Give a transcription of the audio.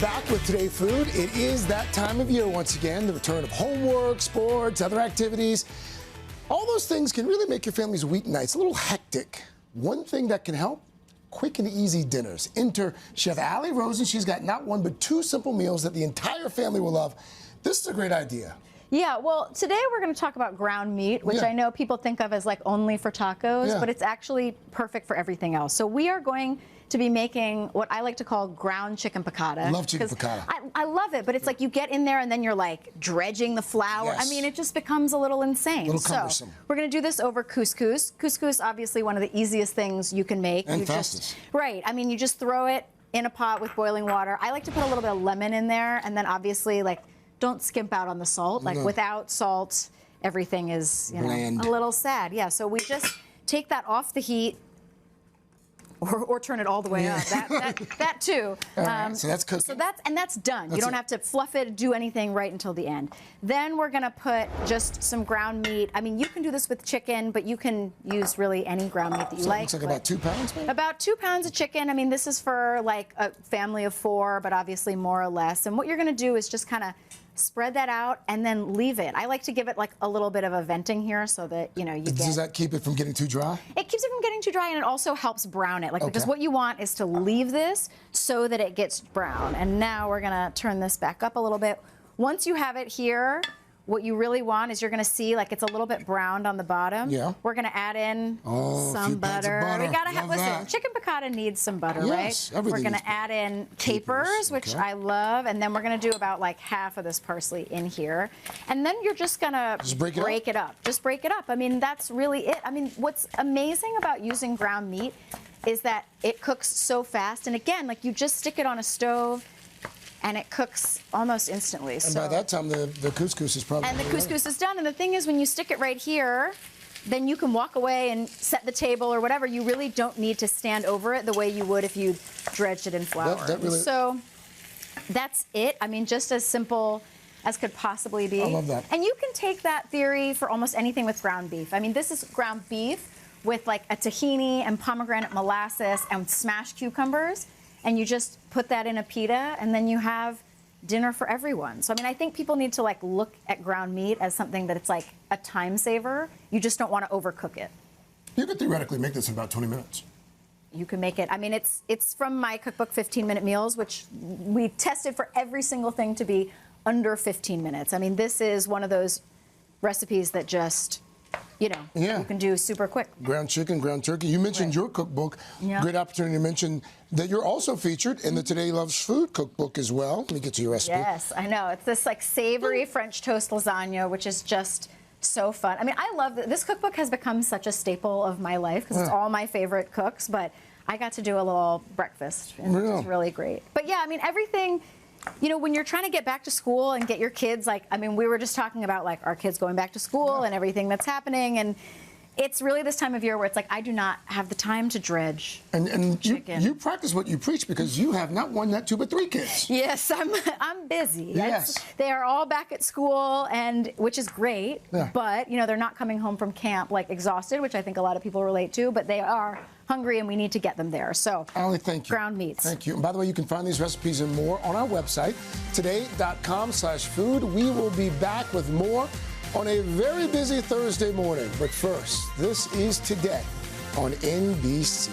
back with Today Food. It is that time of year once again, the return of homework, sports, other activities. All those things can really make your family's weeknights a little hectic. One thing that can help, quick and easy dinners. Enter Chef Ali Rosen. She's got not one but two simple meals that the entire family will love. This is a great idea. Yeah, well, today we're going to talk about ground meat, which I know people think of as like only for tacos, but it's actually perfect for everything else. So we are going to be making what I like to call ground chicken piccata. I love chicken piccata. I love it, but it's like you get in there and then you're like dredging the flour. Yes. I mean, it just becomes a little insane. A little cumbersome. So we're going to do this over couscous. Couscous, obviously one of the easiest things you can make. And fastest. Right. I mean, you just throw it in a pot with boiling water. I like to put a little bit of lemon in there, and then obviously like don't skimp out on the salt. Like without salt, everything is, you know, bland. a little sad. Yeah, so we just take that off the heat or turn it all the way up. That too. So that's cooking. So that's done. You don't have to fluff it, do anything right until the end. Then we're gonna put just some ground meat. I mean, you can do this with chicken, but you can use really any ground meat that you like. Looks like about 2 pounds, maybe? About 2 pounds of chicken. I mean, this is for like a family of 4, but obviously more or less. And what you're gonna do is just kind of spread that out and then leave it. I like to give it like a little bit of a venting here so that, you know, you get... Does that keep it from getting too dry? It keeps it from getting too dry, and it also helps brown it. Like, because what you want is to leave this so that it gets brown. And now we're gonna turn this back up a little bit. Once you have it here, what you really want is you're gonna see like it's a little bit browned on the bottom. Yeah. We're gonna add in some butter. We gotta have, listen, chicken piccata needs some butter, right? We're gonna add in capers, which I love, and then we're gonna do about like half of this parsley in here. And then you're just gonna break it up. Just break it up. I mean, that's really it. I mean, what's amazing about using ground meat is that it cooks so fast. And again, like you just stick it on a stove, and it cooks almost instantly. And by that time, the couscous is probably... And the couscous is done. And the thing is, when you stick it right here, then you can walk away and set the table or whatever. You really don't need to stand over it the way you would if you dredged it in flour. So that's it. I mean, just as simple as could possibly be. I love that. And you can take that theory for almost anything with ground beef. I mean, this is ground beef with like a tahini and pomegranate molasses and smashed cucumbers. And you just put that in a pita, and then you have dinner for everyone. So, I mean, I think people need to like look at ground meat as something that it's like a time saver. You just don't want to overcook it. You could theoretically make this in about 20 minutes. You can make it. I mean, it's from my cookbook, 15-Minute Meals, which we tested for every single thing to be under 15 minutes. I mean, this is one of those recipes that just... you know, you can do super quick. Ground chicken, ground turkey. You mentioned your cookbook. Great opportunity to mention that you're also featured in the Today Loves Food cookbook as well. Let me get to your recipe. Yes, I know. It's this like savory French toast lasagna, which is just so fun. I mean, I love this cookbook has become such a staple of my life because it's all my favorite cooks, but I got to do a little breakfast, and it was really great. But yeah, I mean, everything... You know, when you're trying to get back to school and get your kids, like, I mean, we were just talking about, like, our kids going back to school and everything that's happening, and it's really this time of year where it's like, I do not have the time to dredge chicken. You practice what you preach because you have not 1, not 2, but 3 kids. Yes, I'm busy. Yes. They are all back at school, and which is great, but, you know, they're not coming home from camp, like, exhausted, which I think a lot of people relate to, but they are hungry, and we need to get them there. So, Ali, thank you. Ground meats. Thank you. And by the way, you can find these recipes and more on our website, today.com/food. We will be back with more on a very busy Thursday morning. But first, this is Today on NBC.